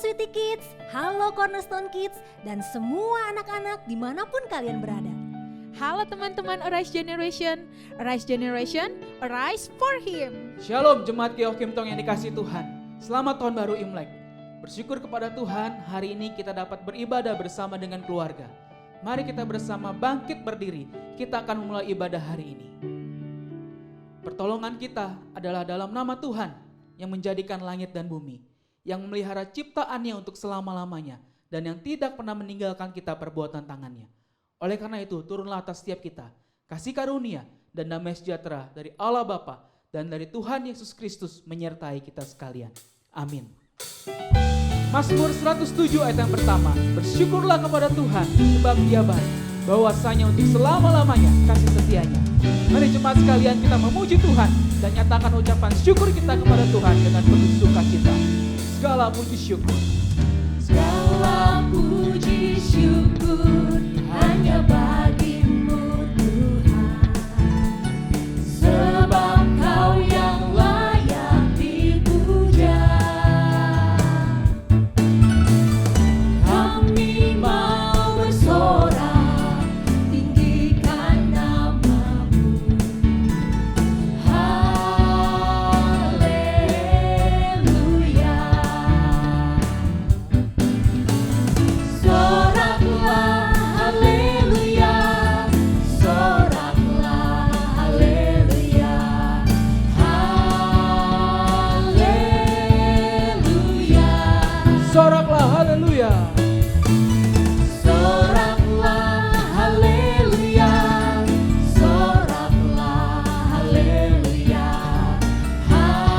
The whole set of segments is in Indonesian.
Sweety Kids, halo Cornerstone Kids, dan semua anak-anak dimanapun kalian berada. Halo teman-teman Arise Generation, Arise for Him. Shalom Jemaat Keok Kim Tong yang dikasih Tuhan. Selamat Tahun Baru Imlek. Bersyukur kepada Tuhan, hari ini kita dapat beribadah bersama dengan keluarga. Mari kita bersama bangkit berdiri, kita akan memulai ibadah hari ini. Pertolongan kita adalah dalam nama Tuhan yang menjadikan langit dan bumi, yang memelihara ciptaannya untuk selama-lamanya, dan yang tidak pernah meninggalkan kita perbuatan tangannya. Oleh karena itu, turunlah atas setiap kita kasih karunia dan damai sejahtera dari Allah Bapa dan dari Tuhan Yesus Kristus menyertai kita sekalian. Amin. Mazmur 107 ayat yang pertama. Bersyukurlah kepada Tuhan sebab Dia baik, bahwasanya untuk selama-lamanya kasih setianya. Mari jemaat sekalian kita memuji Tuhan dan nyatakan ucapan syukur kita kepada Tuhan dengan penuh sukacita. Segala puji syukur. Segala puji syukur hanya bagimu Tuhan, sebab Kau yang layak dipuja. Kami mau bersorak, tinggikan nama-Mu. Haleluya. Soraklah haleluya, soraklah haleluya, haleluya. Soraklah haleluya. Soraklah haleluya, soraklah haleluya, haleluya.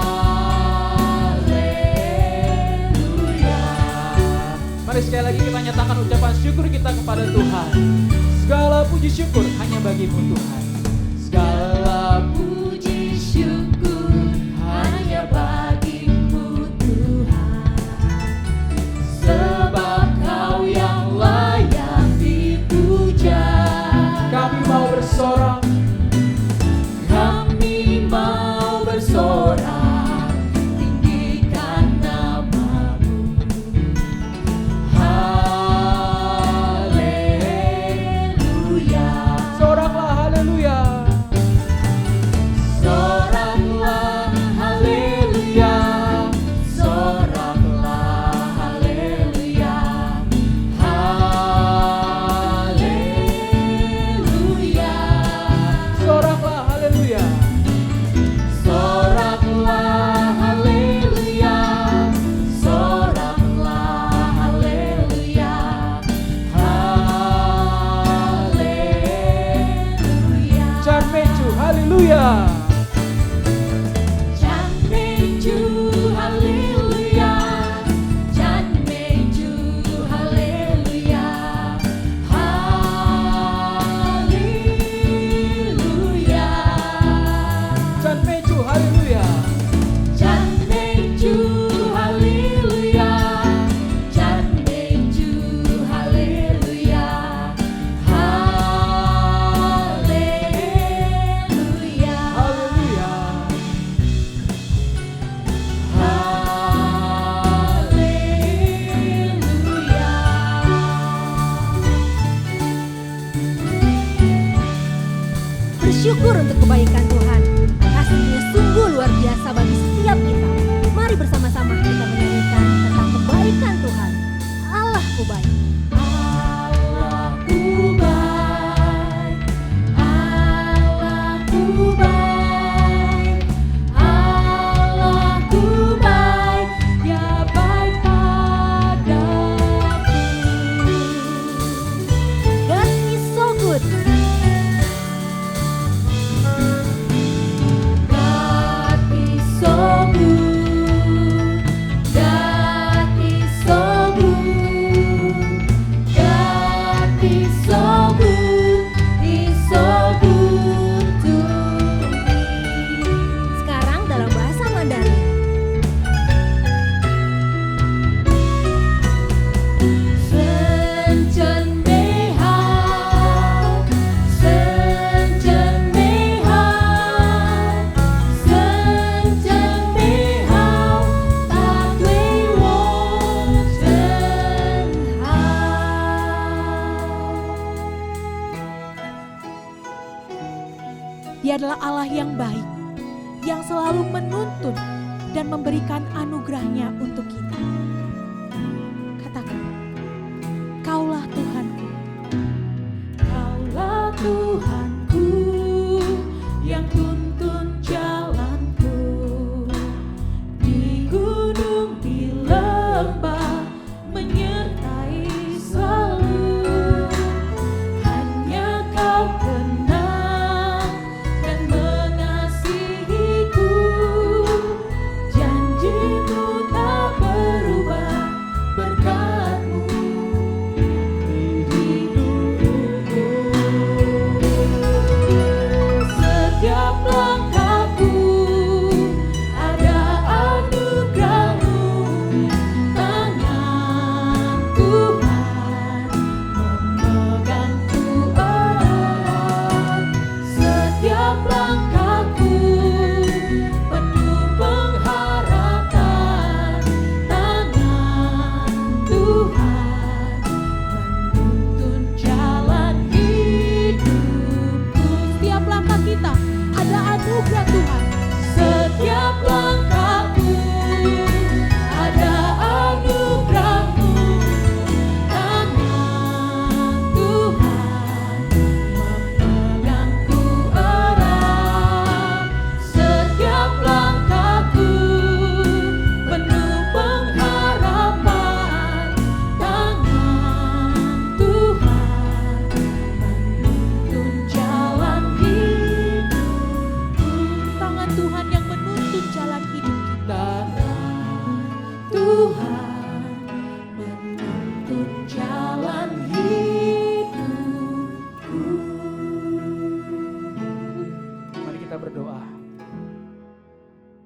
Mari sekali lagi kita nyatakan ucapan syukur kita kepada Tuhan. Segala puji syukur hanya bagimu Tuhan. Segala Puji syukur hanya bagimu Tuhan, sebab Kau yang layak dipuja. kami mau bersorak. Kami mau bersorak, tinggikan nama-Mu. Haleluya. Soraklah haleluya. Soraklah haleluya, soraklah haleluya, haleluya. Soraklah haleluya. Soraklah haleluya, soraklah haleluya, haleluya. Chan Meju haleluya. Chan Meju haleluya, Chan Meju haleluya, haleluya. Chan Meju haleluya. Chan Meju haleluya, Chan Meju haleluya, haleluya. Haleluya. Bersyukur untuk kebaikan Tuhan, kasih-Nya sungguh luar biasa bagi setiap kita. Mari bersama-sama kita menyanyikan tentang kebaikan Tuhan. Allahku baik. Allahku baik, Allahku baik, Allahku baik, Dia baik padaku. God is so good. adalah Allah yang baik, yang selalu menuntun dan memberikan anugerahnya untuk kita. Katakan, Kaulah Tuhanku. Kaulah Tuhanku yang tuntun jalanku, di gunung, di lembah, menyertai selalu. Hanya Kau kenal dan mengasihiku, janji-Mu tak berubah, berkat-Mu di hidupku. Setiap langkahku ada anugerah-Mu, tangan Tuhan memegangku erat. Setiap langkahku penuh pengharapan, tangan Tuhan menuntun jalan hidupku. Setiap langkah kita ada anugerah Tuhan. Setiap langkahku ada anugerah-Mu, tangan Tuhan memegangku erat. Setiap langkahku penuh pengharapan, tangan Tuhan menuntun jalan hidupku. Tangan Tuhan yang menuntun jalan hidup kita. Tuhan menuntun jalan hidupku. Mari kita berdoa.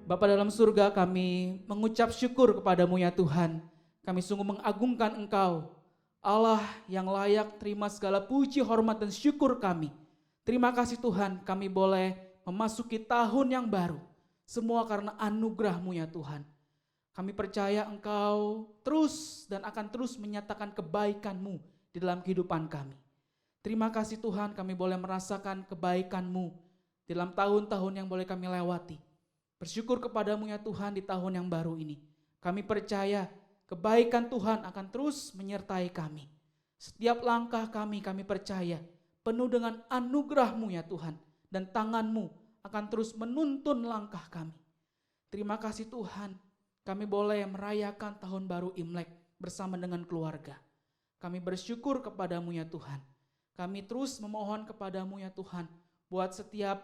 Bapa dalam surga, kami mengucap syukur kepadamu ya Tuhan. Kami sungguh mengagungkan Engkau, Allah yang layak terima segala puji, hormat dan syukur kami. Terima kasih Tuhan, kami boleh memasuki tahun yang baru. Semua karena anugerah-Mu ya Tuhan. Kami percaya Engkau terus dan akan terus menyatakan kebaikan-Mu di dalam kehidupan kami. Terima kasih Tuhan, kami boleh merasakan kebaikan-Mu di dalam tahun-tahun yang boleh kami lewati. Bersyukur kepadamu ya Tuhan di tahun yang baru ini. Kami percaya kebaikan Tuhan akan terus menyertai kami. Setiap langkah kami percaya penuh dengan anugerah-Mu ya Tuhan. Dan tangan-Mu akan terus menuntun langkah kami. Terima kasih Tuhan, kami boleh merayakan tahun baru Imlek bersama dengan keluarga. Kami bersyukur kepadamu ya Tuhan. Kami terus memohon kepadamu ya Tuhan, buat setiap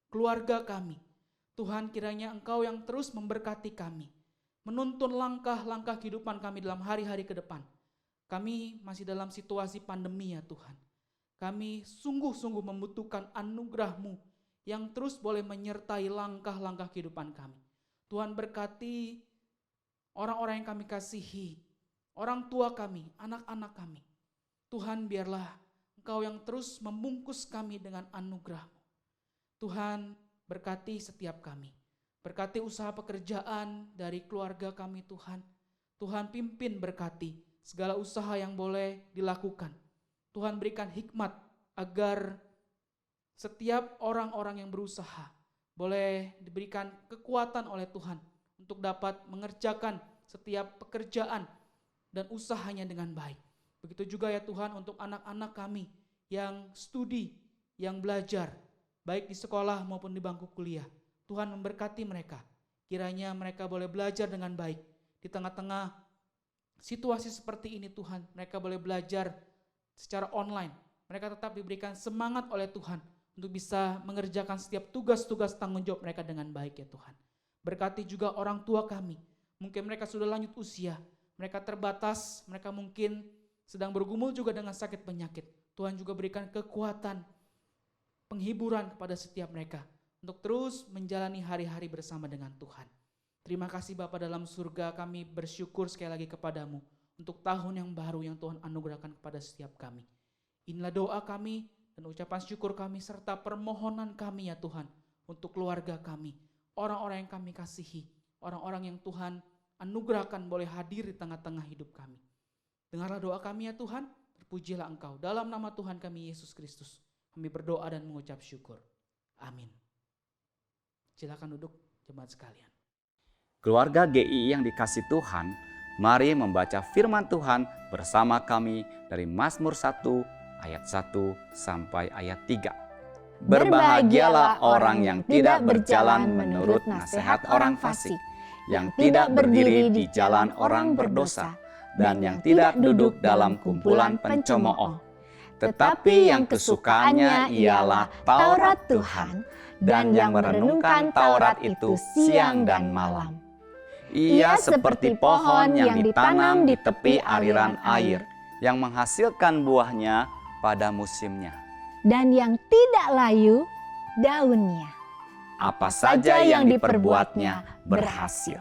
keluarga kami. Tuhan, kiranya Engkau yang terus memberkati kami, menuntun langkah-langkah kehidupan kami dalam hari-hari ke depan. Kami masih dalam situasi pandemi ya Tuhan. Kami sungguh-sungguh membutuhkan anugerah-Mu yang terus boleh menyertai langkah-langkah kehidupan kami. Tuhan, berkati orang-orang yang kami kasihi, orang tua kami, anak-anak kami. Tuhan, biarlah Engkau yang terus membungkus kami dengan anugerah-Mu. Tuhan, berkati setiap kami. Berkati usaha pekerjaan dari keluarga kami Tuhan. Tuhan, pimpin, berkati segala usaha yang boleh dilakukan. Tuhan, berikan hikmat agar setiap orang-orang yang berusaha boleh diberikan kekuatan oleh Tuhan untuk dapat mengerjakan setiap pekerjaan dan usahanya dengan baik. Begitu juga ya Tuhan untuk anak-anak kami yang studi, yang belajar, baik di sekolah maupun di bangku kuliah. Tuhan memberkati mereka. Kiranya mereka boleh belajar dengan baik. Di tengah-tengah situasi seperti ini Tuhan, mereka boleh belajar secara online. Mereka tetap diberikan semangat oleh Tuhan untuk bisa mengerjakan setiap tugas-tugas tanggung jawab mereka dengan baik ya Tuhan. Berkati juga orang tua kami. Mungkin mereka sudah lanjut usia, mereka terbatas, mereka mungkin sedang bergumul juga dengan sakit penyakit. Tuhan juga berikan kekuatan, penghiburan kepada setiap mereka untuk terus menjalani hari-hari bersama dengan Tuhan. Terima kasih Bapa dalam surga, kami bersyukur sekali lagi kepadamu untuk tahun yang baru yang Tuhan anugerahkan kepada setiap kami. Inilah doa kami dan ucapan syukur kami serta permohonan kami ya Tuhan untuk keluarga kami, orang-orang yang kami kasihi, orang-orang yang Tuhan anugerahkan boleh hadir di tengah-tengah hidup kami. Dengarlah doa kami ya Tuhan, terpujilah Engkau. Dalam nama Tuhan kami Yesus Kristus, kami berdoa dan mengucap syukur. Amin. Silakan duduk jemaat sekalian. Keluarga GI yang dikasih Tuhan, mari membaca firman Tuhan bersama kami dari Mazmur 1 ayat 1 sampai ayat 3. Berbahagialah orang yang tidak berjalan menurut nasihat orang fasik, yang tidak berdiri di jalan orang berdosa, dan yang tidak duduk dalam kumpulan pencemooh. Tetapi yang kesukaannya ialah Taurat Tuhan, dan yang merenungkan Taurat itu siang dan malam. Ia seperti pohon yang ditanam di tepi aliran air, yang menghasilkan buahnya pada musimnya. Dan yang tidak layu daunnya. Apa saja yang diperbuatnya berhasil.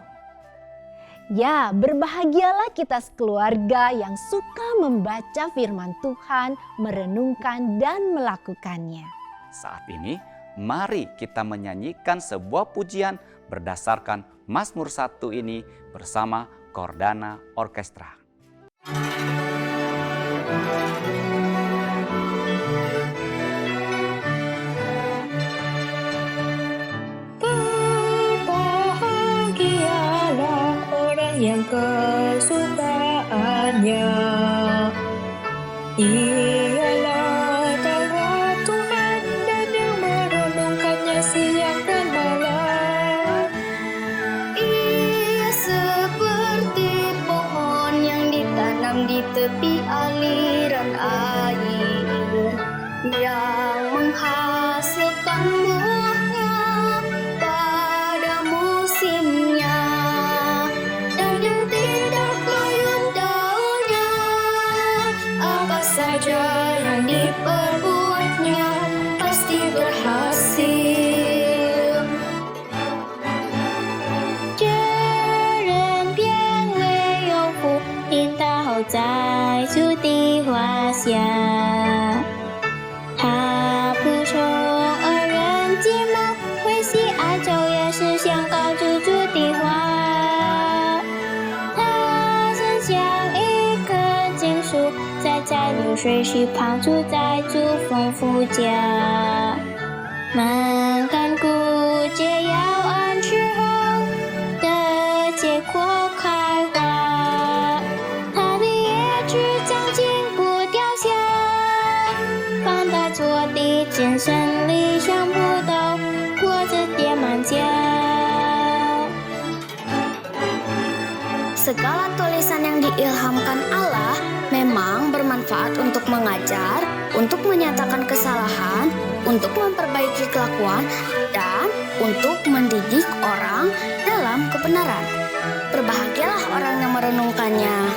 Ya, berbahagialah kita sekeluarga yang suka membaca firman Tuhan, merenungkan dan melakukannya. Saat ini, mari kita menyanyikan sebuah pujian berdasarkan Mazmur 1 ini bersama Cordana Orkestra. Berbahagialah orang yang kesukaannya ialah Taurat Tuhan, dan yang merenungkannya siang dan malam. Ia seperti pohon yang ditanam di tepi aliran air, yang menghasilkan buahnya pada musimnya, dan yang tidak layu daunnya. Apa saja yang diperbuatnya pasti berhasil. 这人变为有福，因他在主的花下。他不说恶人寂寞，会喜爱昼夜思想高处主的话。他生像一棵金树，在流水溪旁，住在主丰富家。满干枯竭要按时候的结果开花，它的叶子长紧不掉下，放在做的精神里像葡萄，果子结满家。 Segala tulisan yang diilhamkan Allah memang bermanfaat untuk mengajar, untuk menyatakan kesalahan, untuk memperbaiki kelakuan, dan untuk mendidik orang dalam kebenaran. Berbahagialah orang yang merenungkannya.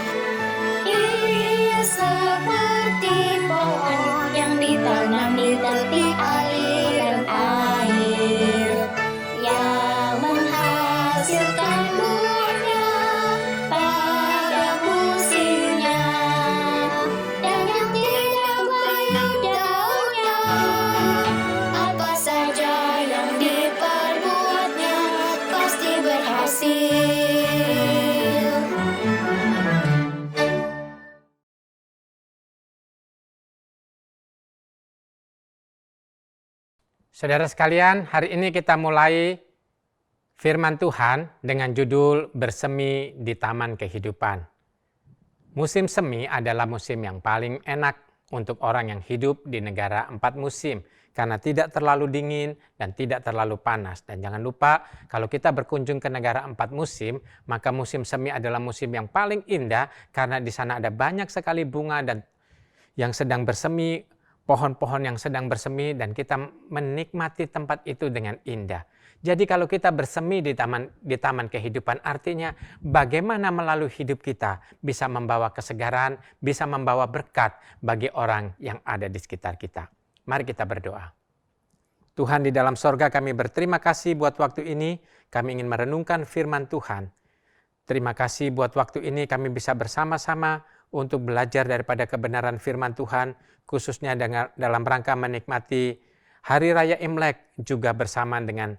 Ia seperti pohon yang ditanam di tepi aliran air, yang menghasilkan buahnya pada musimnya, dan yang tidak layu daunnya. Apa saja yang diperbuatnya pasti berhasil. Saudara sekalian, hari ini kita mulai firman Tuhan dengan judul Bersemi di Taman Kehidupan. Musim semi adalah musim yang paling enak untuk orang yang hidup di negara 4 musim, karena tidak terlalu dingin dan tidak terlalu panas. Dan jangan lupa, kalau kita berkunjung ke negara 4 musim, maka musim semi adalah musim yang paling indah, karena di sana ada banyak sekali bunga dan yang sedang bersemi, pohon-pohon yang sedang bersemi, dan kita menikmati tempat itu dengan indah. Jadi kalau kita bersemi di taman kehidupan, artinya bagaimana melalui hidup kita bisa membawa kesegaran, bisa membawa berkat bagi orang yang ada di sekitar kita. Mari kita berdoa. Tuhan di dalam sorga, kami berterima kasih buat waktu ini, kami ingin merenungkan firman Tuhan. Terima kasih buat waktu ini kami bisa bersama-sama untuk belajar daripada kebenaran firman Tuhan, khususnya dalam rangka menikmati Hari Raya Imlek, juga bersamaan dengan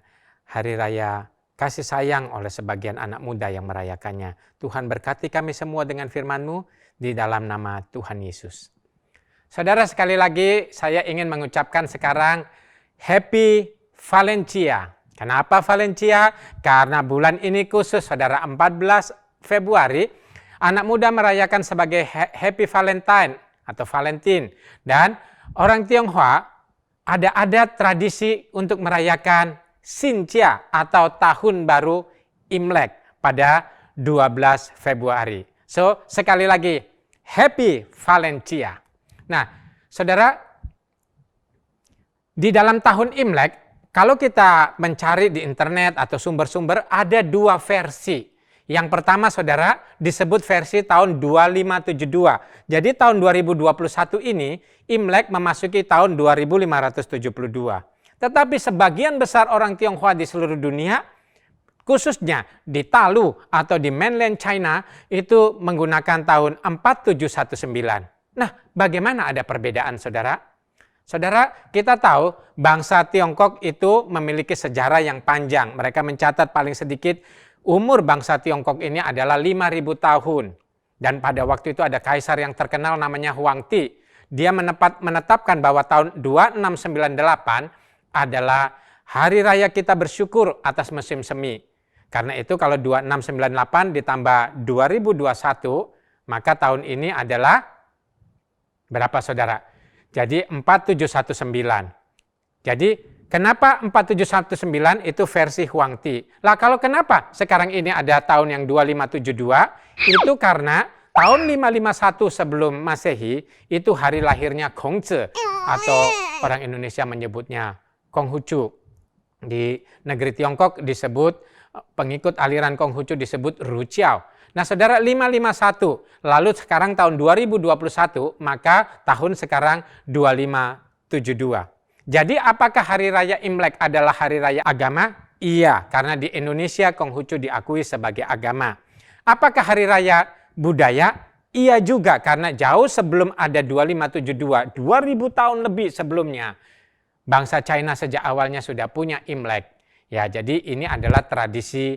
Hari Raya Kasih Sayang oleh sebagian anak muda yang merayakannya. Tuhan berkati kami semua dengan firman-Mu di dalam nama Tuhan Yesus. Saudara, sekali lagi saya ingin mengucapkan sekarang Happy Valencia. Kenapa Valencia? Karena bulan ini khusus, saudara, 14 Februari, anak muda merayakan sebagai Happy Valentine atau Valentine. Dan orang Tionghoa ada tradisi untuk merayakan Xinjia atau Tahun Baru Imlek pada 12 Februari. So, sekali lagi, Happy Valencia. Nah, saudara, di dalam tahun Imlek, kalau kita mencari di internet atau sumber-sumber, ada 2 versi. Yang pertama, saudara, disebut versi tahun 2572. Jadi tahun 2021 ini, Imlek memasuki tahun 2572. Tetapi sebagian besar orang Tionghoa di seluruh dunia, khususnya di Talu atau di mainland China, itu menggunakan tahun 4719. Nah, bagaimana ada perbedaan, saudara? Saudara, kita tahu bangsa Tiongkok itu memiliki sejarah yang panjang. Mereka mencatat paling sedikit umur bangsa Tiongkok ini adalah 5.000 tahun. Dan pada waktu itu ada kaisar yang terkenal namanya Huang Ti. Dia menetapkan bahwa tahun 2698 adalah hari raya kita bersyukur atas musim semi. Karena itu kalau 2698 ditambah 2021, maka tahun ini adalah berapa, saudara? Jadi 4719. Jadi kenapa 4719 itu versi Huang Ti? Lah kalau kenapa sekarang ini ada tahun yang 2572? Itu karena tahun 551 sebelum Masehi itu hari lahirnya Kongzi atau orang Indonesia menyebutnya Konghucu. Di negeri Tiongkok disebut pengikut aliran Konghucu disebut Ruqiao. Nah, saudara, 551, lalu sekarang tahun 2021, maka tahun sekarang 2572. Jadi apakah hari raya Imlek adalah hari raya agama? Iya, karena di Indonesia Konghucu diakui sebagai agama. Apakah hari raya budaya? Iya juga, karena jauh sebelum ada 2572, 2000 tahun lebih sebelumnya, bangsa China sejak awalnya sudah punya Imlek. Ya, jadi ini adalah tradisi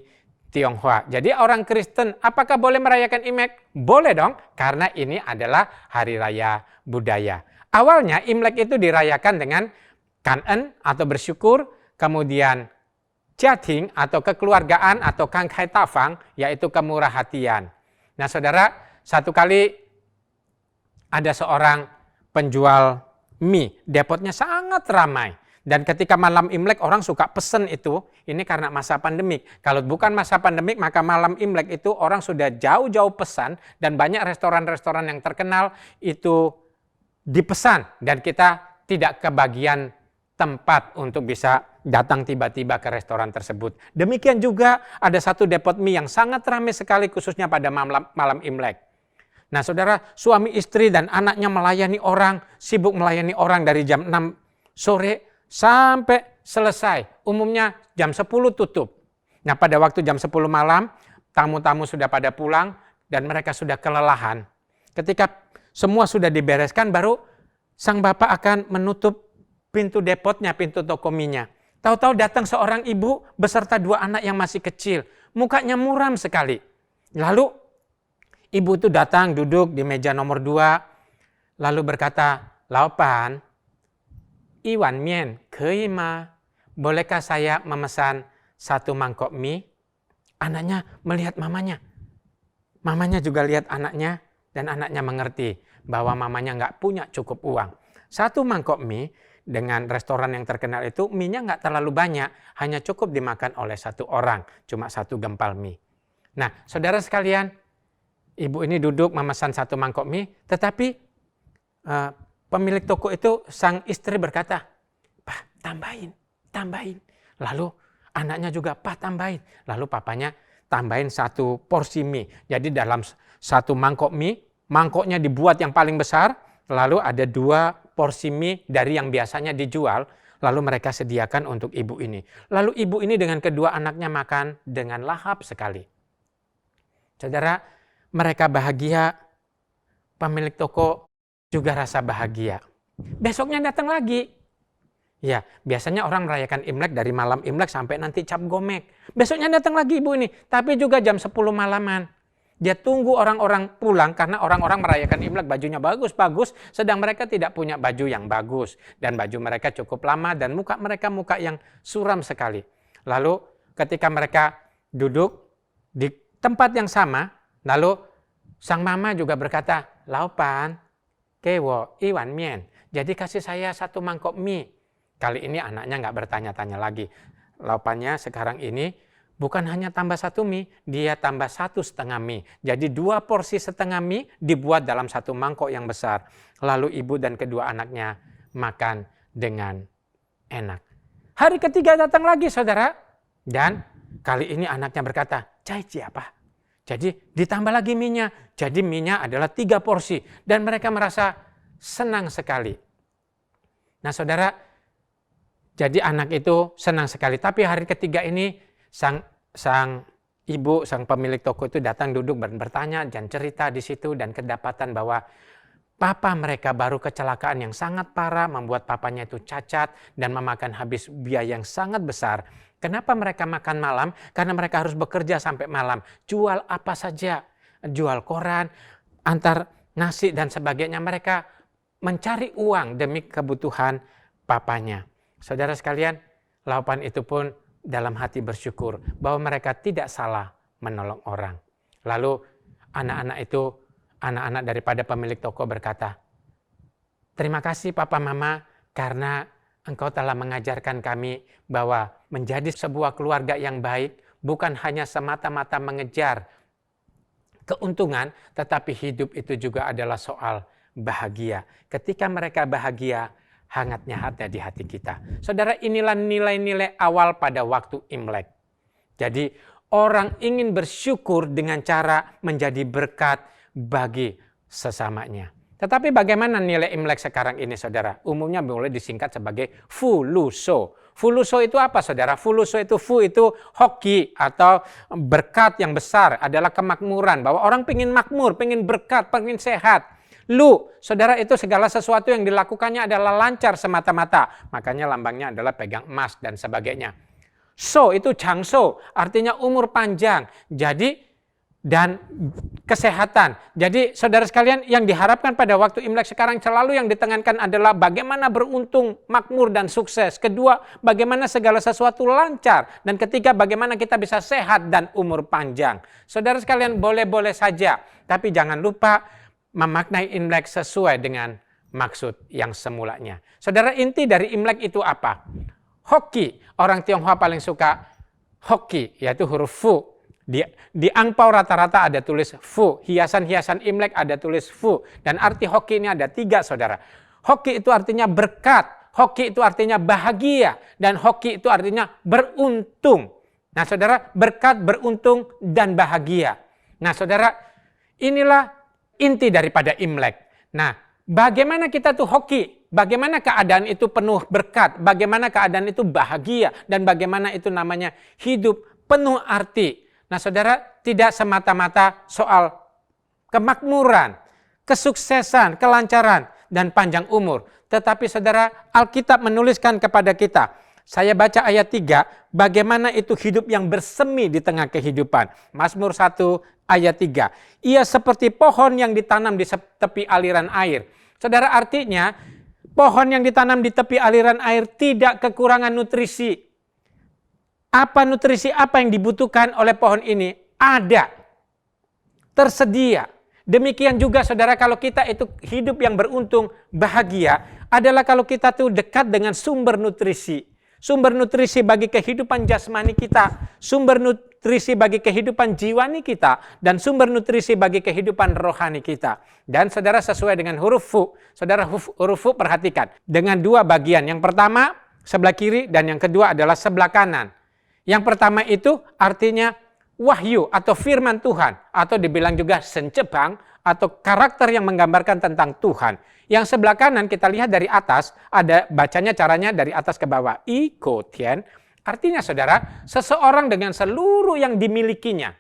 Tionghoa. Jadi orang Kristen apakah boleh merayakan Imlek? Boleh dong, karena ini adalah hari raya budaya. Awalnya Imlek itu dirayakan dengan Kan'en atau bersyukur, kemudian Jiating atau kekeluargaan atau Kangkai Tafang, yaitu kemurah hatian. Nah, saudara, satu kali ada seorang penjual mie, depotnya sangat ramai. Dan ketika malam Imlek orang suka pesen itu, ini karena masa pandemik. Kalau bukan masa pandemik, maka malam Imlek itu orang sudah jauh-jauh pesan, dan banyak restoran-restoran yang terkenal itu dipesan, dan kita tidak kebagian tempat untuk bisa datang tiba-tiba ke restoran tersebut. Demikian juga ada satu depot mie yang sangat ramai sekali khususnya pada malam Imlek. Nah, saudara, suami istri dan anaknya melayani orang, sibuk melayani orang dari jam 6 sore sampai selesai. Umumnya jam 10 tutup. Nah, pada waktu jam 10 malam, tamu-tamu sudah pada pulang dan mereka sudah kelelahan. Ketika semua sudah dibereskan, baru sang bapak akan menutup pintu depotnya, pintu toko mie-nya. Tahu-tahu datang seorang ibu beserta 2 anak yang masih kecil. Mukanya muram sekali. Lalu ibu itu datang duduk di meja nomor 2, lalu berkata, "Laopan, Iwan mien, kei ma? Bolehkah saya memesan 1 mangkok mie?" Anaknya melihat mamanya. Mamanya juga lihat anaknya, dan anaknya mengerti bahwa mamanya nggak punya cukup uang. 1 mangkok mie dengan restoran yang terkenal itu, mie-nya nggak terlalu banyak, hanya cukup dimakan oleh 1 orang, cuma 1 gempal mie. Nah, saudara sekalian, ibu ini duduk memesan 1 mangkok mie, tetapi pemilik toko itu, sang istri berkata, "Pak, tambahin. Lalu anaknya juga, "Pak, tambahin." Lalu papanya tambahin 1 porsi mie. Jadi dalam 1 mangkok mie, mangkoknya dibuat yang paling besar, lalu ada 2 porsi mie dari yang biasanya dijual, lalu mereka sediakan untuk ibu ini. Lalu ibu ini dengan kedua anaknya makan dengan lahap sekali. Saudara, mereka bahagia, pemilik toko juga rasa bahagia. Besoknya datang lagi. Ya, biasanya orang merayakan Imlek dari malam Imlek sampai nanti Cap Gomek. Besoknya datang lagi ibu ini, tapi juga jam 10 malaman. Dia tunggu orang-orang pulang karena orang-orang merayakan Imlek bajunya bagus-bagus, sedang mereka tidak punya baju yang bagus. Dan baju mereka cukup lama dan muka mereka muka yang suram sekali. Lalu ketika mereka duduk di tempat yang sama, lalu sang mama juga berkata, "Laupan, kewo, iwan mien." Jadi kasih saya 1 mangkok mie. Kali ini anaknya nggak bertanya-tanya lagi. Laupannya sekarang ini bukan hanya tambah 1 mie, dia tambah 1,5 mie. Jadi 2 porsi setengah mie dibuat dalam 1 mangkok yang besar. Lalu ibu dan kedua anaknya makan dengan enak. Hari ketiga datang lagi, saudara. Dan kali ini anaknya berkata, "Cai apa?" Jadi ditambah lagi mie-nya. Jadi mie-nya adalah 3 porsi. Dan mereka merasa senang sekali. Nah saudara, jadi anak itu senang sekali. Tapi hari ketiga ini sang ibu, sang pemilik toko itu datang duduk dan bertanya dan cerita di situ dan kedapatan bahwa papa mereka baru kecelakaan yang sangat parah, membuat papanya itu cacat dan memakan habis biaya yang sangat besar. Kenapa mereka makan malam? Karena mereka harus bekerja sampai malam. Jual apa saja, jual koran, antar nasi dan sebagainya. Mereka mencari uang demi kebutuhan papanya. Saudara sekalian, Laupan itu pun dalam hati bersyukur bahwa mereka tidak salah menolong orang. Lalu anak-anak daripada pemilik toko berkata, "Terima kasih Papa Mama karena engkau telah mengajarkan kami bahwa menjadi sebuah keluarga yang baik bukan hanya semata-mata mengejar keuntungan, tetapi hidup itu juga adalah soal bahagia. Ketika mereka bahagia, hangatnya hati di hati kita." Saudara, inilah nilai-nilai awal pada waktu Imlek. Jadi orang ingin bersyukur dengan cara menjadi berkat bagi sesamanya. Tetapi bagaimana nilai Imlek sekarang ini, saudara? Umumnya boleh disingkat sebagai fuluso. Fuluso itu apa, saudara? Fuluso itu, itu hoki atau berkat yang besar, adalah kemakmuran. Bahwa orang pengen makmur, pengen berkat, pengen sehat. Lu, saudara, itu segala sesuatu yang dilakukannya adalah lancar semata-mata. Makanya lambangnya adalah pegang emas dan sebagainya. So, itu jangso, artinya umur panjang. Jadi, dan kesehatan. Jadi saudara sekalian, yang diharapkan pada waktu Imlek sekarang selalu yang ditekankan adalah bagaimana beruntung, makmur dan sukses. Kedua, bagaimana segala sesuatu lancar. Dan ketiga, bagaimana kita bisa sehat dan umur panjang. Saudara sekalian, boleh-boleh saja. Tapi jangan lupa memaknai Imlek sesuai dengan maksud yang semulanya. Saudara, inti dari Imlek itu apa? Hoki. Orang Tionghoa paling suka hoki, yaitu huruf fu. Di angpau rata-rata ada tulis fu, hiasan-hiasan Imlek ada tulis fu, dan arti hoki ini ada 3, saudara. Hoki itu artinya berkat, hoki itu artinya bahagia, dan hoki itu artinya beruntung. Nah saudara, berkat, beruntung, dan bahagia. Nah saudara, inilah inti daripada Imlek. Nah, bagaimana kita tuh hoki? Bagaimana keadaan itu penuh berkat? Bagaimana keadaan itu bahagia? Dan bagaimana itu namanya hidup penuh arti? Nah saudara, tidak semata-mata soal kemakmuran, kesuksesan, kelancaran, dan panjang umur. Tetapi saudara, Alkitab menuliskan kepada kita, saya baca ayat 3, bagaimana itu hidup yang bersemi di tengah kehidupan. Mazmur 1 ayat 3. Ia seperti pohon yang ditanam di tepi aliran air. Saudara, artinya pohon yang ditanam di tepi aliran air tidak kekurangan nutrisi. Apa nutrisi apa yang dibutuhkan oleh pohon ini? Ada. Tersedia. Demikian juga saudara, kalau kita itu hidup yang beruntung, bahagia, adalah kalau kita tuh dekat dengan sumber nutrisi. Sumber nutrisi bagi kehidupan jasmani kita, sumber nutrisi bagi kehidupan jiwani kita, dan sumber nutrisi bagi kehidupan rohani kita. Dan saudara, sesuai dengan huruf fu, saudara huruf fu perhatikan, dengan 2 bagian. Yang pertama sebelah kiri dan yang kedua adalah sebelah kanan. Yang pertama itu artinya wahyu atau firman Tuhan, atau dibilang juga sencebang atau karakter yang menggambarkan tentang Tuhan. Yang sebelah kanan kita lihat dari atas, ada bacanya caranya dari atas ke bawah. I ko tian, artinya saudara, seseorang dengan seluruh yang dimilikinya.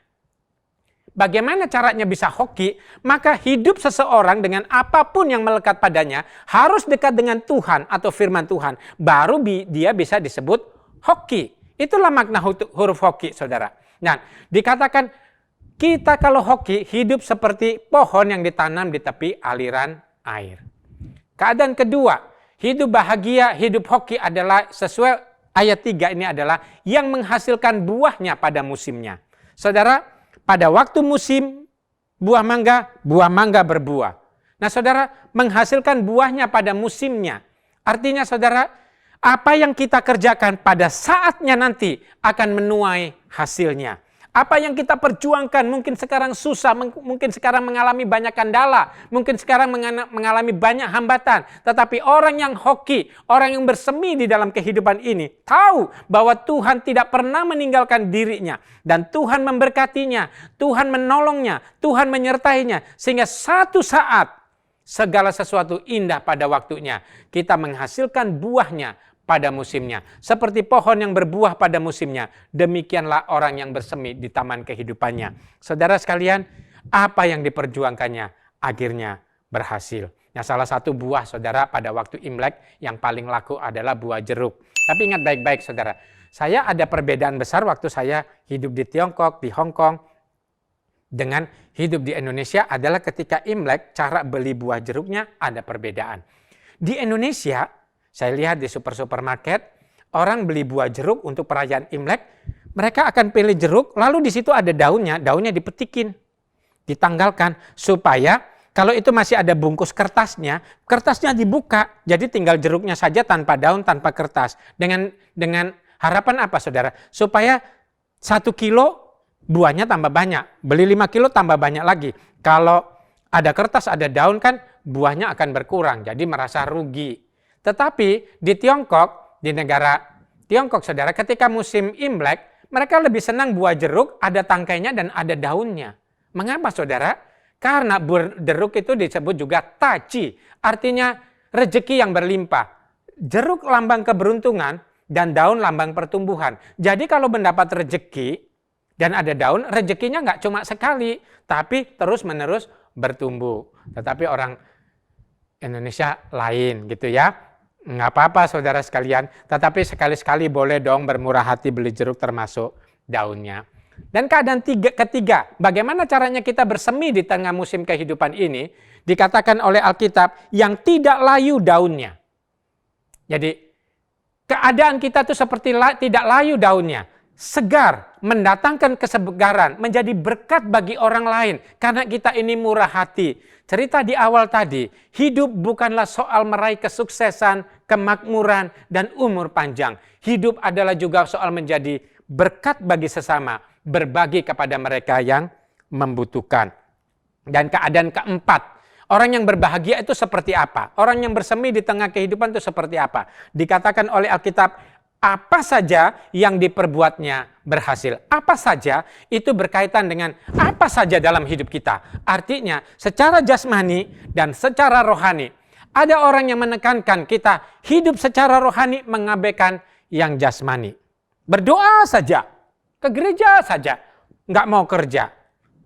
Bagaimana caranya bisa hoki? Maka hidup seseorang dengan apapun yang melekat padanya harus dekat dengan Tuhan atau firman Tuhan. Baru dia bisa disebut hoki. Itulah makna huruf hoki, saudara. Nah, dikatakan kita kalau hoki hidup seperti pohon yang ditanam di tepi aliran air. Keadaan kedua, hidup bahagia, hidup hoki adalah sesuai ayat 3 ini adalah yang menghasilkan buahnya pada musimnya. Saudara, pada waktu musim buah mangga berbuah. Nah saudara, menghasilkan buahnya pada musimnya. Artinya saudara, apa yang kita kerjakan pada saatnya nanti akan menuai hasilnya. Apa yang kita perjuangkan mungkin sekarang susah, mungkin sekarang mengalami banyak kendala, mungkin sekarang mengalami banyak hambatan. Tetapi orang yang hoki, orang yang bersemi di dalam kehidupan ini, tahu bahwa Tuhan tidak pernah meninggalkan dirinya. Dan Tuhan memberkatinya, Tuhan menolongnya, Tuhan menyertainya. Sehingga satu saat segala sesuatu indah pada waktunya. Kita menghasilkan buahnya pada musimnya. Seperti pohon yang berbuah pada musimnya, demikianlah orang yang bersemi di taman kehidupannya. Saudara sekalian, apa yang diperjuangkannya akhirnya berhasil. Nah, salah satu buah saudara pada waktu Imlek yang paling laku adalah buah jeruk. Tapi ingat baik-baik saudara, saya ada perbedaan besar waktu saya hidup di Tiongkok, di Hong Kong, dengan hidup di Indonesia adalah ketika Imlek, cara beli buah jeruknya ada perbedaan. Di Indonesia, saya lihat di supermarket, orang beli buah jeruk untuk perayaan Imlek, mereka akan pilih jeruk, lalu di situ ada daunnya dipetikin, ditanggalkan, supaya kalau itu masih ada bungkus kertasnya dibuka, jadi tinggal jeruknya saja tanpa daun, tanpa kertas. Dengan harapan apa saudara? Supaya 1 kilo buahnya tambah banyak, beli 5 kilo tambah banyak lagi. Kalau ada kertas, ada daun kan buahnya akan berkurang, jadi merasa rugi. Tetapi di Tiongkok, di negara Tiongkok saudara, ketika musim Imlek, mereka lebih senang buah jeruk, ada tangkainya dan ada daunnya. Mengapa saudara? Karena buah jeruk itu disebut juga taci, artinya rezeki yang berlimpah. Jeruk lambang keberuntungan dan daun lambang pertumbuhan. Jadi kalau mendapat rezeki dan ada daun, rezekinya nggak cuma sekali, tapi terus-menerus bertumbuh. Tetapi orang Indonesia lain gitu ya. Nggak apa-apa saudara sekalian, tetapi sekali-sekali boleh dong bermurah hati beli jeruk termasuk daunnya. Dan keadaan ketiga, bagaimana caranya kita bersemi di tengah musim kehidupan ini, dikatakan oleh Alkitab yang tidak layu daunnya. Jadi keadaan kita itu seperti tidak layu daunnya, segar, mendatangkan kesegaran, menjadi berkat bagi orang lain karena kita ini murah hati. Cerita di awal tadi, hidup bukanlah soal meraih kesuksesan, kemakmuran, dan umur panjang. Hidup adalah juga soal menjadi berkat bagi sesama, berbagi kepada mereka yang membutuhkan. Dan keadaan keempat, orang yang berbahagia itu seperti apa? Orang yang bersemi di tengah kehidupan itu seperti apa? Dikatakan oleh Alkitab, apa saja yang diperbuatnya berhasil. Apa saja itu berkaitan dengan apa saja dalam hidup kita. Artinya secara jasmani dan secara rohani. Ada orang yang menekankan kita hidup secara rohani mengabaikan yang jasmani. Berdoa saja, ke gereja saja, nggak mau kerja.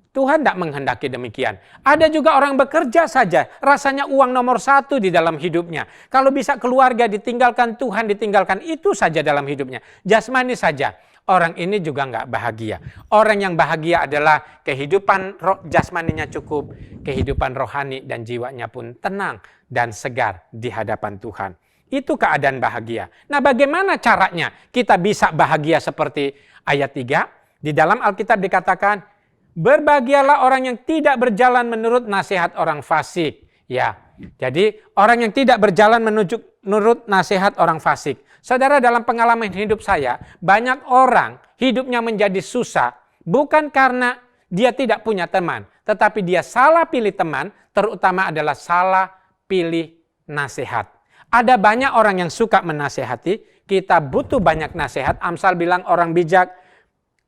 Tuhan tidak menghendaki demikian. Ada juga orang bekerja saja, rasanya uang nomor 1 di dalam hidupnya. Kalau bisa keluarga ditinggalkan, Tuhan ditinggalkan, itu saja dalam hidupnya. Jasmani saja, orang ini juga nggak bahagia. Orang yang bahagia adalah kehidupan jasmaninya cukup, kehidupan rohani dan jiwanya pun tenang dan segar di hadapan Tuhan. Itu keadaan bahagia. Nah, bagaimana caranya kita bisa bahagia seperti ayat 3? Di dalam Alkitab dikatakan, berbahagialah orang yang tidak berjalan menurut nasihat orang fasik. Ya, jadi orang yang tidak berjalan menurut nasihat orang fasik. Saudara, dalam pengalaman hidup saya, banyak orang hidupnya menjadi susah bukan karena dia tidak punya teman, tetapi dia salah pilih teman, terutama adalah salah pilih nasihat. Ada banyak orang yang suka menasehati, kita butuh banyak nasihat. Amsal bilang orang bijak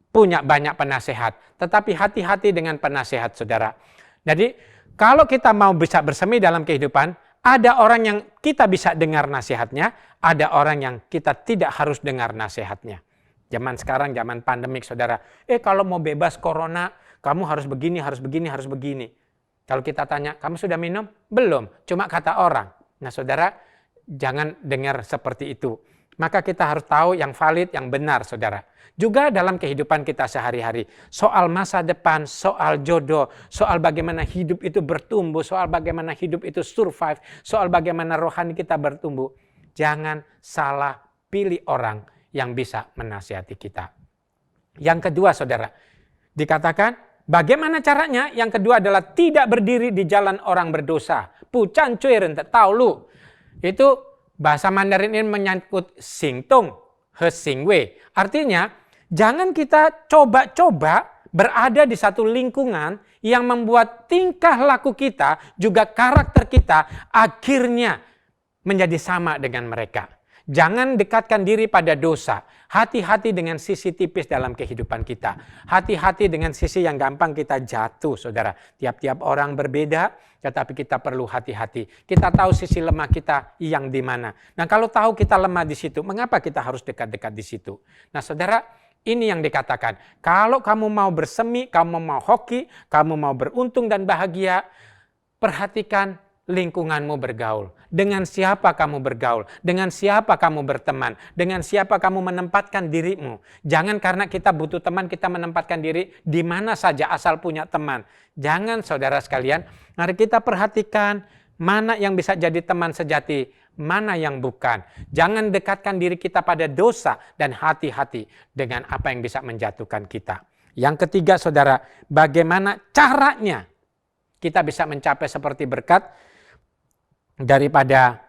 punya banyak penasehat, tetapi hati-hati dengan penasehat saudara. Jadi kalau kita mau bisa bersemi dalam kehidupan, ada orang yang kita bisa dengar nasihatnya, ada orang yang kita tidak harus dengar nasihatnya. Zaman sekarang, zaman pandemik saudara, kalau mau bebas corona, kamu harus begini, harus begini, harus begini. Kalau kita tanya, kamu sudah minum? Belum, cuma kata orang. Nah saudara, jangan dengar seperti itu. Maka kita harus tahu yang valid, yang benar saudara. Juga dalam kehidupan kita sehari-hari, soal masa depan, soal jodoh, soal bagaimana hidup itu bertumbuh, soal bagaimana hidup itu survive, soal bagaimana rohani kita bertumbuh. Jangan salah pilih orang yang bisa menasihati kita. Yang kedua, saudara, dikatakan bagaimana caranya? Yang kedua adalah tidak berdiri di jalan orang berdosa. Pucan cuy rentet tahu lu. Itu bahasa Mandarin ini menyangkut singtung, he singwei. Artinya, jangan kita coba-coba berada di satu lingkungan yang membuat tingkah laku kita, juga karakter kita, akhirnya menjadi sama dengan mereka. Jangan dekatkan diri pada dosa. Hati-hati dengan sisi tipis dalam kehidupan kita. Hati-hati dengan sisi yang gampang kita jatuh, saudara. Tiap-tiap orang berbeda, tetapi kita perlu hati-hati. Kita tahu sisi lemah kita yang di mana. Nah, kalau tahu kita lemah di situ, mengapa kita harus dekat-dekat di situ? Nah, saudara, ini yang dikatakan. Kalau kamu mau bersemi, kamu mau hoki, kamu mau beruntung dan bahagia, perhatikan lingkunganmu bergaul. Dengan siapa kamu bergaul? Dengan siapa kamu berteman? Dengan siapa kamu menempatkan dirimu? Jangan karena kita butuh teman, kita menempatkan diri di mana saja asal punya teman. Jangan, saudara sekalian. Mari kita perhatikan mana yang bisa jadi teman sejati, mana yang bukan. Jangan dekatkan diri kita pada dosa dan hati-hati dengan apa yang bisa menjatuhkan kita. Yang ketiga, saudara, bagaimana caranya kita bisa mencapai seperti berkat daripada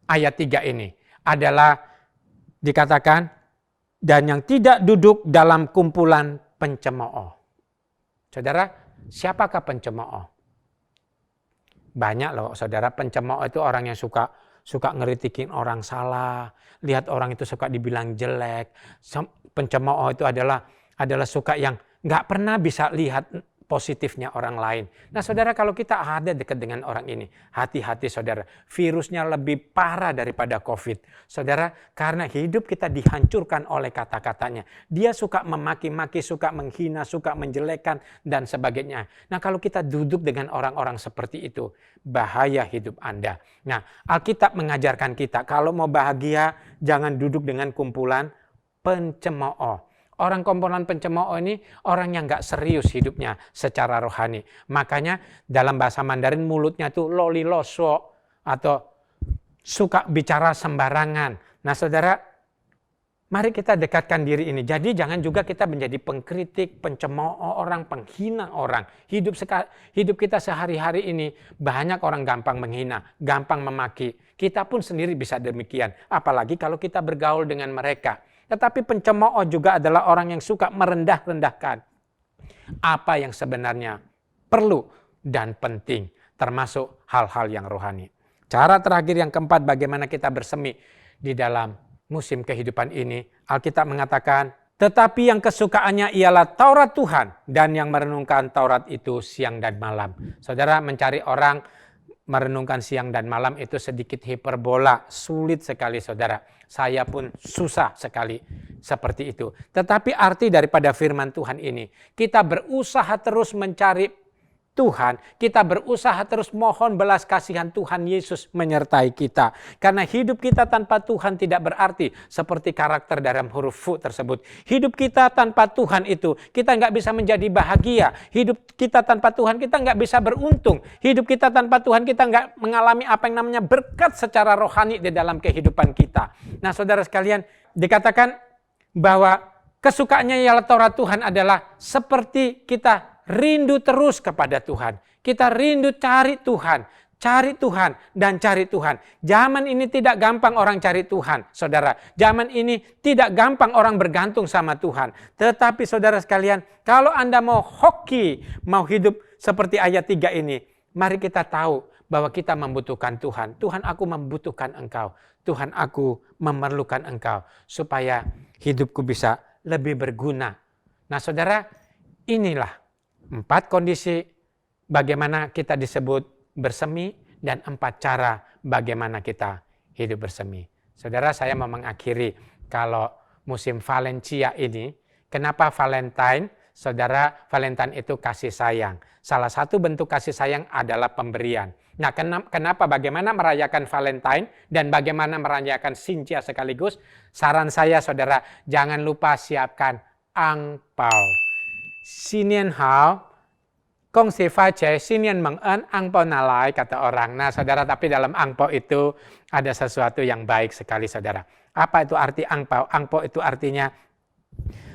ayat 3 ini adalah dikatakan, dan yang tidak duduk dalam kumpulan pencemooh. Saudara, siapakah pencemooh? Banyak loh, saudara. Pencemooh itu orang yang suka ngeritikin orang salah, lihat orang itu suka dibilang jelek. Pencemooh itu adalah suka yang nggak pernah bisa lihat positifnya orang lain. Nah, saudara, kalau kita ada dekat dengan orang ini, hati-hati, saudara. Virusnya lebih parah daripada COVID. Saudara, karena hidup kita dihancurkan oleh kata-katanya. Dia suka memaki-maki, suka menghina, suka menjelekan, dan sebagainya. Nah, kalau kita duduk dengan orang-orang seperti itu, bahaya hidup Anda. Nah, Alkitab mengajarkan kita, kalau mau bahagia, jangan duduk dengan kumpulan pencemooh. Orang kumpulan pencemooh ini orang yang gak serius hidupnya secara rohani. Makanya dalam bahasa Mandarin mulutnya tuh loliloso atau suka bicara sembarangan. Nah, saudara, mari kita dekatkan diri ini. Jadi jangan juga kita menjadi pengkritik, pencemooh orang, penghina orang. Hidup kita sehari-hari ini banyak orang gampang menghina, gampang memaki. Kita pun sendiri bisa demikian. Apalagi kalau kita bergaul dengan mereka. Tetapi pencemooh juga adalah orang yang suka merendah-rendahkan apa yang sebenarnya perlu dan penting, termasuk hal-hal yang rohani. Cara terakhir yang keempat, bagaimana kita bersemi di dalam musim kehidupan ini. Alkitab mengatakan, tetapi yang kesukaannya ialah Taurat Tuhan, dan yang merenungkan Taurat itu siang dan malam. Saudara, mencari orang merenungkan siang dan malam itu sedikit hiperbola, sulit sekali, saudara. Saya pun susah sekali seperti itu. Tetapi arti daripada firman Tuhan ini, kita berusaha terus mencari Tuhan, kita berusaha terus mohon belas kasihan Tuhan Yesus menyertai kita. Karena hidup kita tanpa Tuhan tidak berarti seperti karakter dalam huruf Fu tersebut. Hidup kita tanpa Tuhan itu, kita nggak bisa menjadi bahagia. Hidup kita tanpa Tuhan, kita nggak bisa beruntung. Hidup kita tanpa Tuhan, kita nggak mengalami apa yang namanya berkat secara rohani di dalam kehidupan kita. Nah, saudara sekalian, dikatakan bahwa kesukaannya ialah Taurat Tuhan adalah seperti kita rindu terus kepada Tuhan. Kita rindu cari Tuhan, dan cari Tuhan. Zaman ini tidak gampang orang cari Tuhan, saudara. Zaman ini tidak gampang orang bergantung sama Tuhan. Tetapi saudara sekalian, kalau Anda mau hoki, mau hidup seperti ayat 3 ini, mari kita tahu bahwa kita membutuhkan Tuhan. Tuhan, aku membutuhkan Engkau. Tuhan, aku memerlukan Engkau supaya hidupku bisa lebih berguna. Nah, saudara, inilah 4 kondisi bagaimana kita disebut bersemi dan 4 cara bagaimana kita hidup bersemi. Saudara, saya mau mengakhiri kalau musim Valencia ini, kenapa Valentine? Saudara, Valentine itu kasih sayang. Salah satu bentuk kasih sayang adalah pemberian. Nah, kenapa bagaimana merayakan Valentine dan bagaimana merayakan Xinjia sekaligus? Saran saya, saudara, jangan lupa siapkan angpao. Sinian hao, Gong Si Fa Jie, Sinian Meng En, angpao nalai, kata orang. Nah, saudara, tapi dalam angpao itu ada sesuatu yang baik sekali, saudara. Apa itu arti angpau? Angpau itu artinya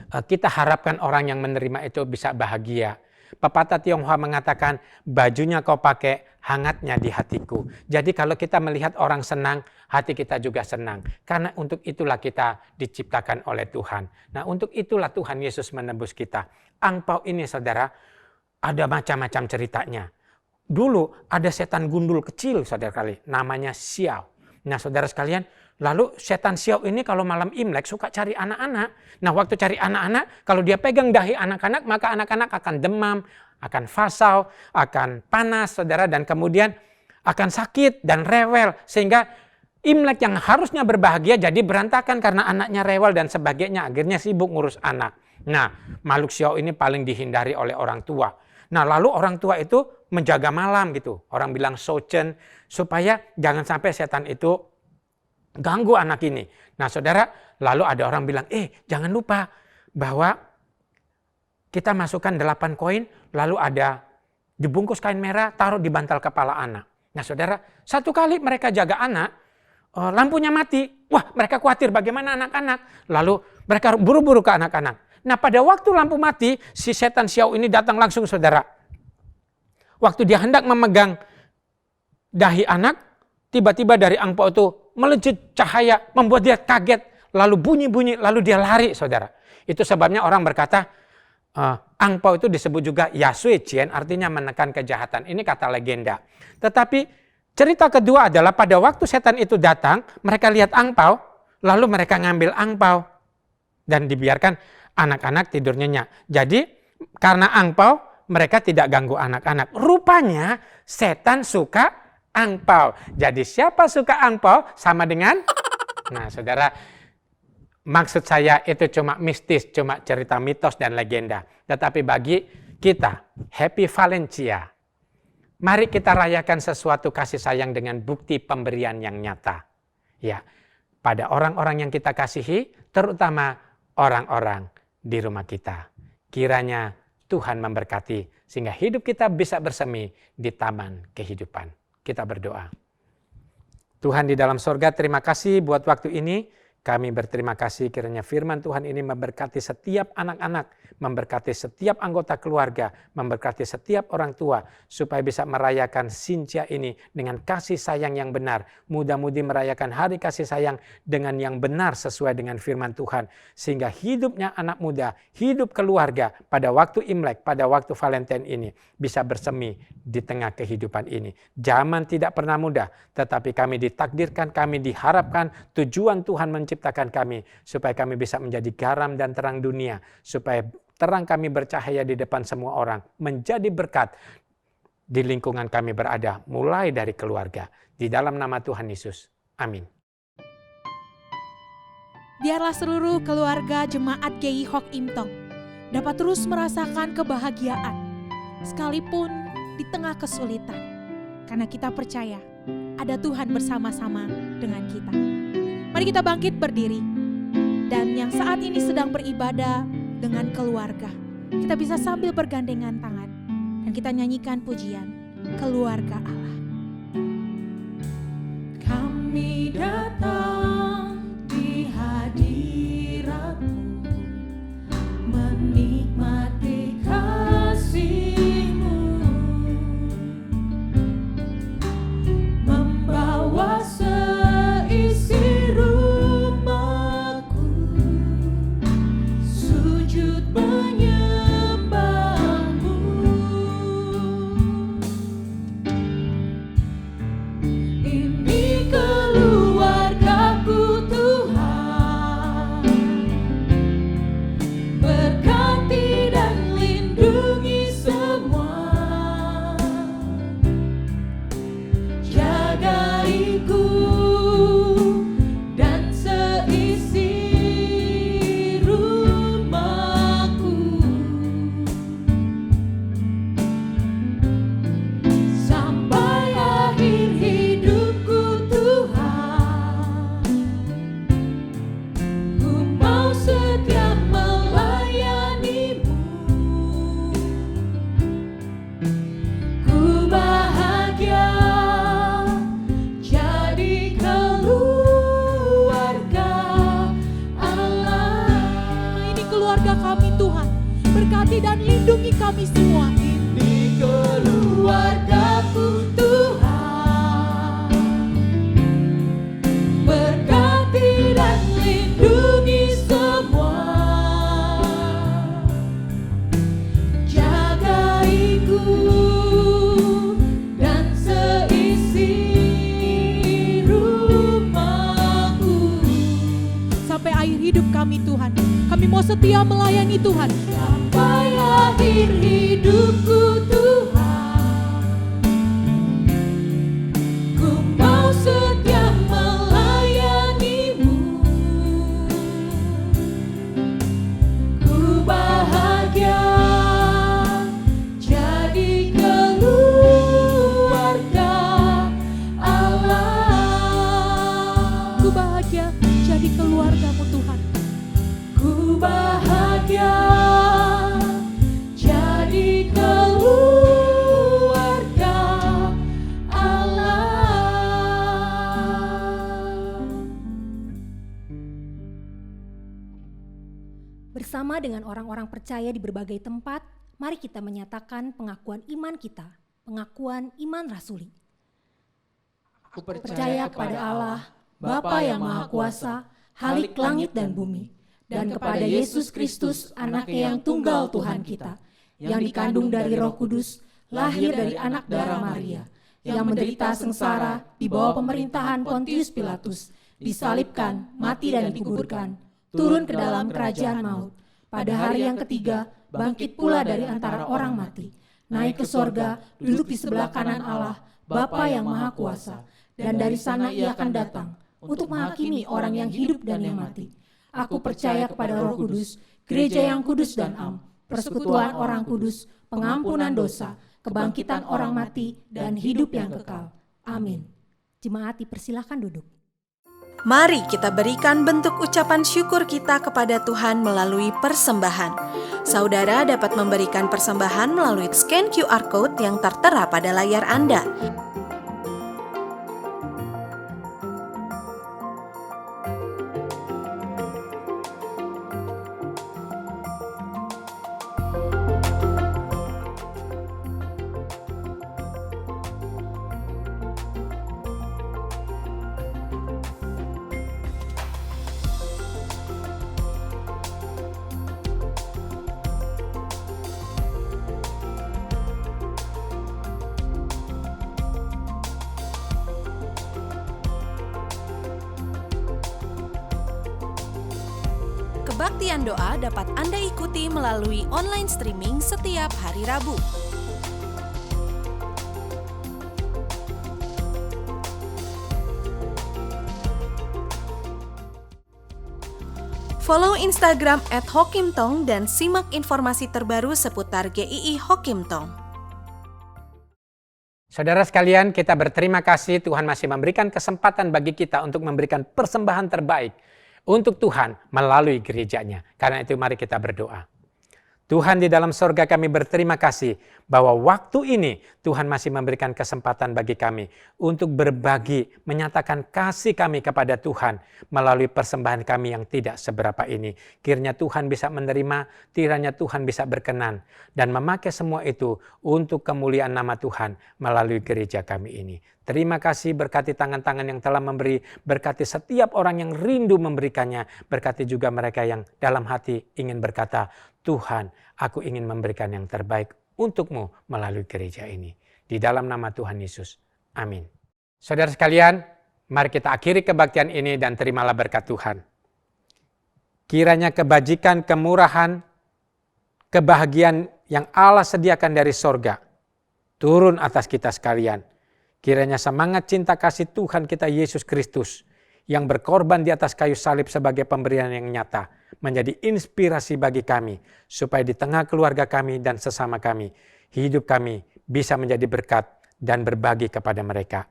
kita harapkan orang yang menerima itu bisa bahagia. Pepatah Tionghoa mengatakan, bajunya kau pakai, hangatnya di hatiku. Jadi kalau kita melihat orang senang, hati kita juga senang. Karena untuk itulah kita diciptakan oleh Tuhan. Nah, untuk itulah Tuhan Yesus menebus kita. Angpau ini, saudara, ada macam-macam ceritanya. Dulu ada setan gundul kecil, saudara kali, namanya Xiao. Nah, saudara sekalian, lalu setan Xiao ini kalau malam Imlek suka cari anak-anak. Nah, waktu cari anak-anak, kalau dia pegang dahi anak-anak, maka anak-anak akan demam, akan fasau, akan panas, saudara, dan kemudian akan sakit dan rewel. Sehingga Imlek yang harusnya berbahagia jadi berantakan karena anaknya rewel dan sebagainya. Akhirnya sibuk ngurus anak. Nah, makhluk Xiao ini paling dihindari oleh orang tua. Nah, lalu orang tua itu menjaga malam gitu. Orang bilang sochen, supaya jangan sampai setan itu ganggu anak ini. Nah, saudara, lalu ada orang bilang, jangan lupa bahwa kita masukkan 8 koin, lalu ada dibungkus kain merah, taruh di bantal kepala anak. Nah, saudara, satu kali mereka jaga anak, lampunya mati. Wah, mereka khawatir bagaimana anak-anak. Lalu mereka buru-buru ke anak-anak. Nah, pada waktu lampu mati, si setan Xiao ini datang langsung, saudara. Waktu dia hendak memegang dahi anak, tiba-tiba dari angpau itu melejit cahaya, membuat dia kaget, lalu bunyi-bunyi, lalu dia lari, saudara. Itu sebabnya orang berkata, angpau itu disebut juga Yasui Jian, artinya menekan kejahatan. Ini kata legenda. Tetapi cerita kedua adalah pada waktu setan itu datang, mereka lihat angpau, lalu mereka ngambil angpau dan dibiarkan anak-anak tidur nyenyak. Jadi karena angpau, mereka tidak ganggu anak-anak. Rupanya setan suka angpau. Jadi siapa suka angpau sama dengan? Nah, saudara, maksud saya itu cuma mistis, cuma cerita mitos dan legenda. Tetapi bagi kita, Happy Valencia, mari kita rayakan sesuatu kasih sayang dengan bukti pemberian yang nyata. Ya, pada orang-orang yang kita kasihi, terutama orang-orang di rumah kita. Kiranya Tuhan memberkati sehingga hidup kita bisa bersemi di taman kehidupan. Kita berdoa. Tuhan di dalam sorga, terima kasih buat waktu ini. Kami berterima kasih kiranya firman Tuhan ini memberkati setiap anak-anak, memberkati setiap anggota keluarga, memberkati setiap orang tua, supaya bisa merayakan Sintia ini dengan kasih sayang yang benar. Mudah-mudi merayakan hari kasih sayang dengan yang benar sesuai dengan firman Tuhan. Sehingga hidupnya anak muda, hidup keluarga pada waktu Imlek, pada waktu Valentine ini bisa bersemi di tengah kehidupan ini. Zaman tidak pernah mudah, tetapi kami ditakdirkan, kami diharapkan, tujuan Tuhan menciptakan kami supaya kami bisa menjadi garam dan terang dunia, supaya terang kami bercahaya di depan semua orang, menjadi berkat di lingkungan kami berada, mulai dari keluarga. Di dalam nama Tuhan Yesus. Amin. Biarlah seluruh keluarga jemaat GI Hock Im Tong dapat terus merasakan kebahagiaan, sekalipun di tengah kesulitan. Karena kita percaya ada Tuhan bersama-sama dengan kita. Mari kita bangkit berdiri. Dan yang saat ini sedang beribadah dengan keluarga, kita bisa sambil bergandengan tangan dan kita nyanyikan pujian Keluarga Allah. Kami datang di hadirat-Mu, menikmati kasih-Mu, membawa seisi rumahku, sujud menyembah-Mu. Ini keluarga Berkati dan lindungi kami semua. Ini keluargaku Tuhan, berkati dan lindungi semua, jagaiku dan seisi rumahku. Sampai akhir hidup kami Tuhan, kami mau setia melayani Tuhan. Sampai akhir hidupku Tuhan, ku mau setia melayani-Mu. Ku bahagia jadi keluarga Allah. Ku bahagia jadi keluarga-Mu Tuhan. Ku bahagia jadi keluarga Allah. Bersama dengan orang-orang percaya di berbagai tempat, mari kita menyatakan pengakuan iman kita, pengakuan iman rasuli. Aku Percaya kepada Allah, Bapa yang Maha Kuasa, Halik langit dan bumi, dan kepada Yesus Kristus, Anaknya yang tunggal Tuhan kita, yang dikandung dari Roh Kudus, lahir dari anak darah Maria, yang menderita sengsara di bawah pemerintahan Pontius Pilatus, disalibkan, mati dan dikuburkan, turun ke dalam kerajaan maut. Pada hari yang ketiga, bangkit pula dari antara orang mati, naik ke sorga, duduk di sebelah kanan Allah, Bapa yang Maha Kuasa, dan dari sana Ia akan datang untuk menghakimi orang yang hidup dan yang mati. Aku percaya kepada Roh Kudus, gereja yang kudus dan am, persekutuan orang kudus, pengampunan dosa, kebangkitan orang mati, dan hidup yang kekal. Amin. Jemaat dipersilakan duduk. Mari kita berikan bentuk ucapan syukur kita kepada Tuhan melalui persembahan. Saudara dapat memberikan persembahan melalui scan QR Code yang tertera pada layar Anda. Kebaktian doa dapat Anda ikuti melalui online streaming setiap hari Rabu. Follow Instagram @hokimtong dan simak informasi terbaru seputar GII Hokimtong. Saudara sekalian, kita berterima kasih Tuhan masih memberikan kesempatan bagi kita untuk memberikan persembahan terbaik untuk Tuhan melalui gerejanya. Karena itu mari kita berdoa. Tuhan di dalam sorga, kami berterima kasih bahwa waktu ini Tuhan masih memberikan kesempatan bagi kami untuk berbagi, menyatakan kasih kami kepada Tuhan melalui persembahan kami yang tidak seberapa ini. Kiranya Tuhan bisa menerima, kiranya Tuhan bisa berkenan dan memakai semua itu untuk kemuliaan nama Tuhan melalui gereja kami ini. Terima kasih, berkati tangan-tangan yang telah memberi, berkati setiap orang yang rindu memberikannya, berkati juga mereka yang dalam hati ingin berkata, Tuhan, aku ingin memberikan yang terbaik untuk-Mu melalui gereja ini. Di dalam nama Tuhan Yesus. Amin. Saudara sekalian, mari kita akhiri kebaktian ini dan terimalah berkat Tuhan. Kiranya kebajikan, kemurahan, kebahagiaan yang Allah sediakan dari sorga turun atas kita sekalian. Kiranya semangat cinta kasih Tuhan kita Yesus Kristus yang berkorban di atas kayu salib sebagai pemberian yang nyata menjadi inspirasi bagi kami supaya di tengah keluarga kami dan sesama kami, hidup kami bisa menjadi berkat dan berbagi kepada mereka.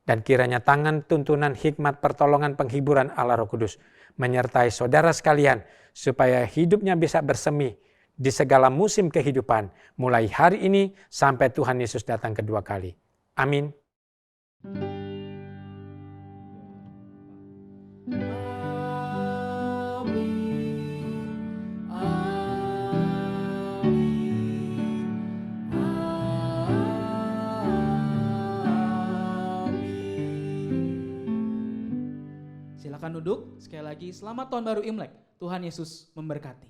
Dan kiranya tangan, tuntunan, hikmat, pertolongan, penghiburan Allah Roh Kudus menyertai saudara sekalian supaya hidupnya bisa bersemi di segala musim kehidupan mulai hari ini sampai Tuhan Yesus datang kedua kali. Amin. Amin. Silakan duduk. Sekali lagi selamat tahun baru Imlek. Tuhan Yesus memberkati.